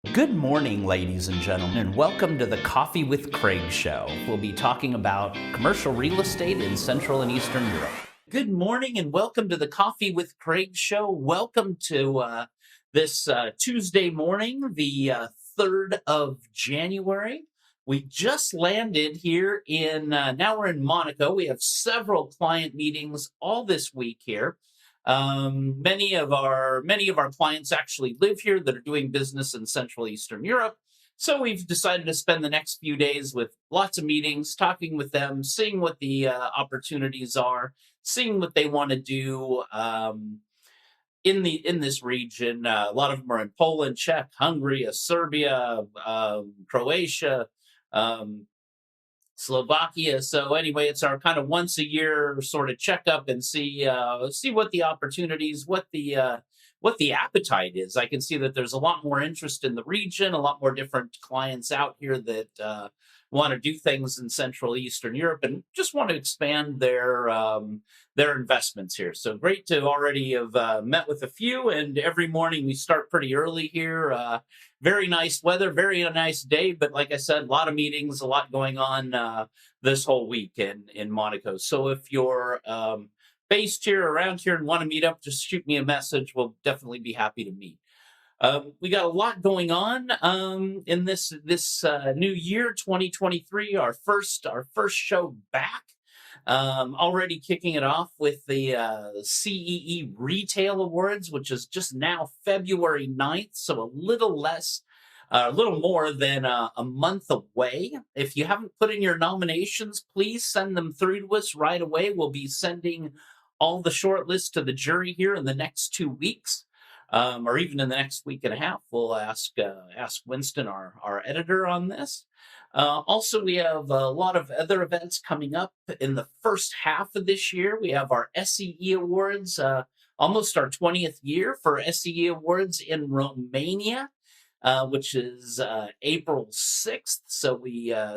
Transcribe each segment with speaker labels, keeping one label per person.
Speaker 1: Good morning, ladies and gentlemen, and welcome to the Coffee with Craig show. We'll be talking about commercial real estate in Central and Eastern Europe. Good morning, and welcome to the Coffee with Craig show. Welcome to this Tuesday morning, the 3rd of January. We just landed here now we're in Monaco. We have several client meetings all this week here. Many of our clients actually live here that are doing business in Central Eastern Europe. So we've decided to spend the next few days with lots of meetings, talking with them, seeing what the opportunities are, seeing what they want to do in this region. A lot of them are in Poland, Czech, Hungary, Serbia, Croatia. Slovakia. So anyway, it's our kind of once a year sort of checkup and see what the opportunities, what the appetite is. I can see that there's a lot more interest in the region, a lot more different clients out here that want to do things in Central Eastern Europe and just want to expand their investments here. So great to already have met with a few, and every morning we start pretty early here. Very nice weather, very nice day, but like I said, a lot of meetings, a lot going on this whole week in Monaco. So if you're based here, around here, and want to meet up, just shoot me a message. We'll definitely be happy to meet. We got a lot going on in this new year, 2023. Our first show back. Already kicking it off with the CEE Retail Awards, which is just now February 9th, so a little more than a month away. If you haven't put in your nominations, please send them through to us right away. We'll be sending all the short lists to the jury here in the next 2 weeks. Or even in the next week and a half. We'll ask Winston, our editor, on this. Also, we have a lot of other events coming up in the first half of this year. We have our SEE Awards, almost our 20th year for SEE Awards in Romania, which is April 6th. So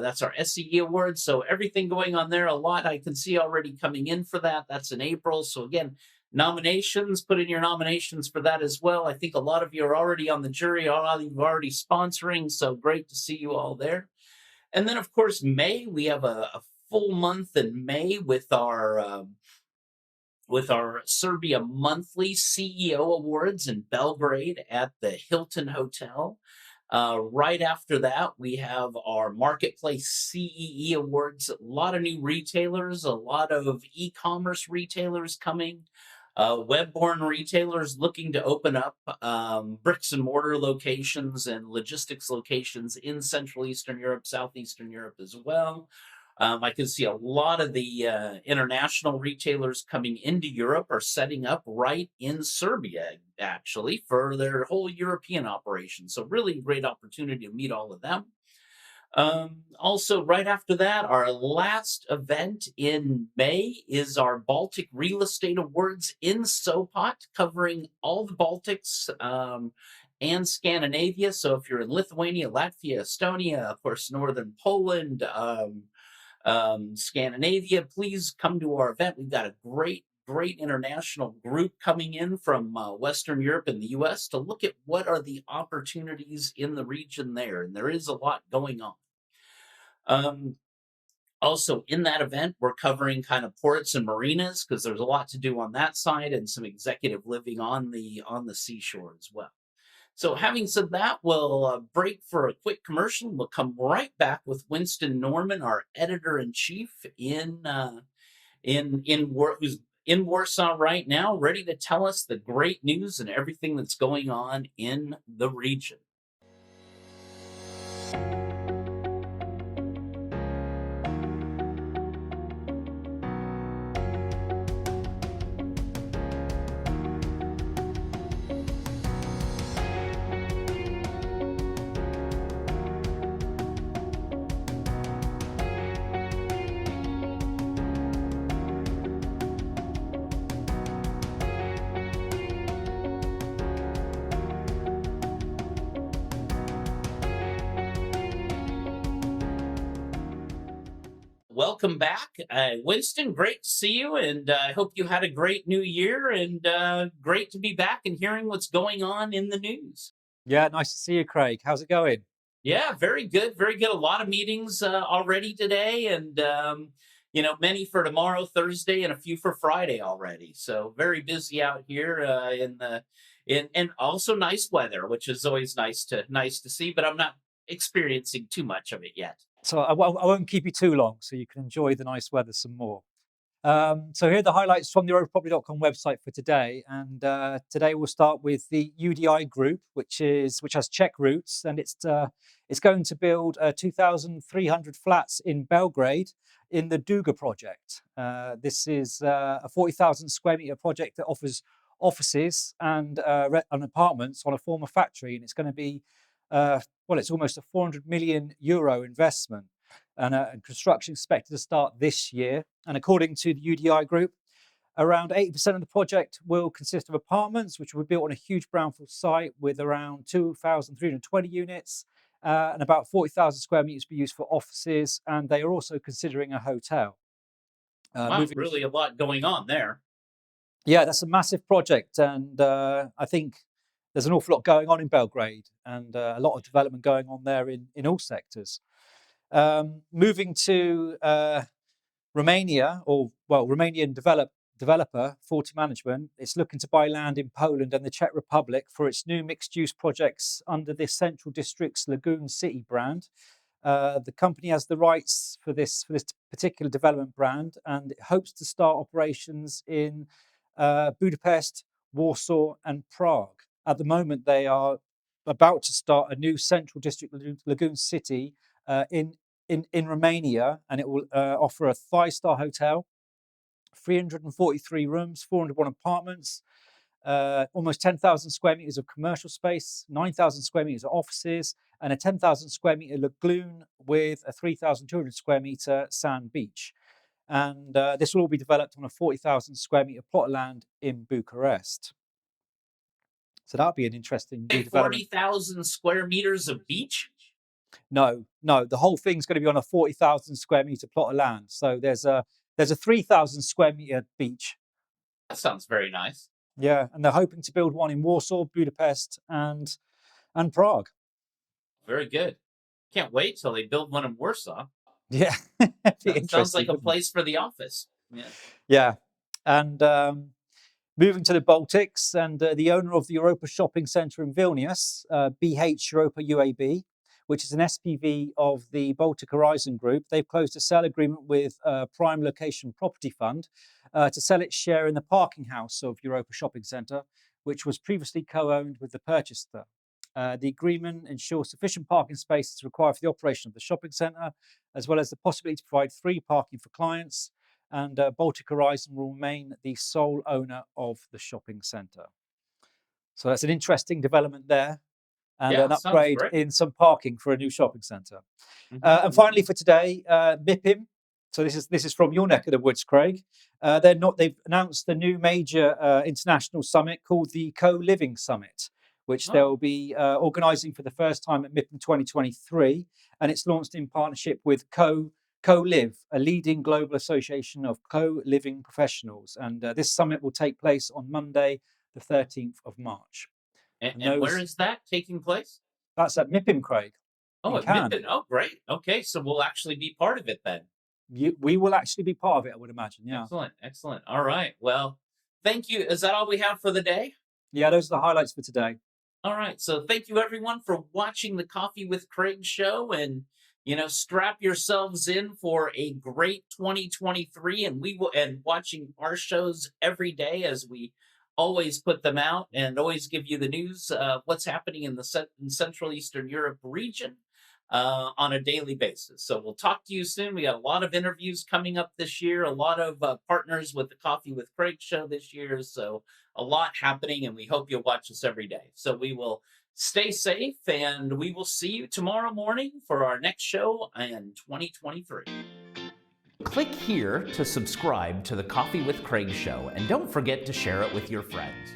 Speaker 1: that's our SEE Awards. So everything going on there, a lot I can see already coming in for that. That's in April. So again, nominations, put in your nominations for that as well. I think a lot of you are already on the jury, a lot of you are already sponsoring, so great to see you all there. And then, of course, May, we have a full month in May with our Serbia monthly CEO Awards in Belgrade at the Hilton Hotel. Right after that, we have our Marketplace-CEE Awards. A lot of new retailers, a lot of e-commerce retailers coming. Web-born retailers looking to open up bricks and mortar locations and logistics locations in Central Eastern Europe, Southeastern Europe as well. I can see a lot of the international retailers coming into Europe are setting up right in Serbia, actually, for their whole European operation. So really great opportunity to meet all of them. Also, right after that, our last event in May is our Baltic Real Estate Awards in SOPOT, covering all the Baltics and Scandinavia. So if you're in Lithuania, Latvia, Estonia, of course, Northern Poland, Scandinavia, please come to our event. We've got a great international group coming in from Western Europe and the US to look at what are the opportunities in the region there. And there is a lot going on. Also in that event, we're covering kind of ports and marinas because there's a lot to do on that side and some executive living on the seashore as well. So having said that, we'll break for a quick commercial. We'll come right back with Winston Norman, our editor-in-chief who's in Warsaw right now, ready to tell us the great news and everything that's going on in the region. Welcome back. Winston, great to see you, and I hope you had a great new year, and great to be back and hearing what's going on in the news.
Speaker 2: Yeah, nice to see you, Craig. How's it going?
Speaker 1: Yeah, very good, very good. A lot of meetings already today, and many for tomorrow, Thursday, and a few for Friday already. So very busy out here in the in and also nice weather, which is always nice to see. But I'm not experiencing too much of it yet.
Speaker 2: So I won't keep you too long, so you can enjoy the nice weather some more. So here are the highlights from the EuropaProperty.com website for today. And today we'll start with the UDI Group, which has Czech roots, and it's going to build 2,300 flats in Belgrade in the Duga project. This is a 40,000 square meter project that offers offices and apartments on a former factory, and it's going to be it's almost a 400 million euro investment. And construction expected to start this year. And according to the UDI Group, around 80% of the project will consist of apartments, which will be built on a huge brownfield site with around 2,320 units, and about 40,000 square meters be used for offices. And they are also considering a hotel.
Speaker 1: Wow, really a lot going on there.
Speaker 2: Yeah, that's a massive project, and I think there's an awful lot going on in Belgrade, and a lot of development going on there in all sectors. Moving to Romania, Romanian developer, Forty Management, is looking to buy land in Poland and the Czech Republic for its new mixed-use projects under the Central District's Lagoon City brand. The company has the rights for this particular development brand, and it hopes to start operations in Budapest, Warsaw, and Prague. At the moment, they are about to start a new Central District Lagoon City in Romania, and it will offer a 5-star hotel, 343 rooms, 401 apartments, almost 10,000 square meters of commercial space, 9,000 square meters of offices, and a 10,000 square meter lagoon with a 3,200 square meter sand beach. And this will all be developed on a 40,000 square meter plot of land in Bucharest. So that'll be an interesting new development.
Speaker 1: 40,000 square meters of beach?
Speaker 2: No, the whole thing's going to be on a 40,000 square meter plot of land. So there's a 3,000 square meter beach.
Speaker 1: That sounds very nice.
Speaker 2: Yeah, and they're hoping to build one in Warsaw, Budapest, and Prague.
Speaker 1: Very good. Can't wait till they build one in Warsaw.
Speaker 2: Yeah,
Speaker 1: sounds like a place for the office.
Speaker 2: Yeah, and moving to the Baltics, and the owner of the Europa Shopping Centre in Vilnius, BH Europa UAB, which is an SPV of the Baltic Horizon Group, they've closed a sale agreement with Prime Location Property Fund to sell its share in the parking house of Europa Shopping Centre, which was previously co-owned with the purchaser. The agreement ensures sufficient parking spaces required for the operation of the shopping centre, as well as the possibility to provide free parking for clients, and Baltic Horizon will remain the sole owner of the shopping centre. So that's an interesting development there, and an upgrade in some parking for a new shopping centre. And finally for today, MIPIM. So this is from your neck of the woods, Craig. They've announced the new major international summit called the Co-Living Summit, which they'll be organising for the first time at MIPIM 2023, and it's launched in partnership with Co-Live, a leading global association of co-living professionals. And this summit will take place on Monday, the 13th of March.
Speaker 1: And where is that taking place?
Speaker 2: That's at MIPIM, Craig.
Speaker 1: Oh, at MIPIM. Oh, great. Okay, so we'll actually be part of it then.
Speaker 2: We will actually be part of it, I would imagine. Yeah.
Speaker 1: Excellent. All right. Well, thank you. Is that all we have for the day?
Speaker 2: Yeah, those are the highlights for today.
Speaker 1: All right. So thank you, everyone, for watching the Coffee with Craig show. And, strap yourselves in for a great 2023. And watching our shows every day as we always put them out and always give you the news of what's happening in the Central Eastern Europe region on a daily basis. So we'll talk to you soon. We got a lot of interviews coming up this year, a lot of partners with the Coffee with Craig show this year. So a lot happening, and we hope you'll watch us every day. So we will stay safe, and we will see you tomorrow morning for our next show in 2023. Click here to subscribe to the Coffee with Craig show, and don't forget to share it with your friends.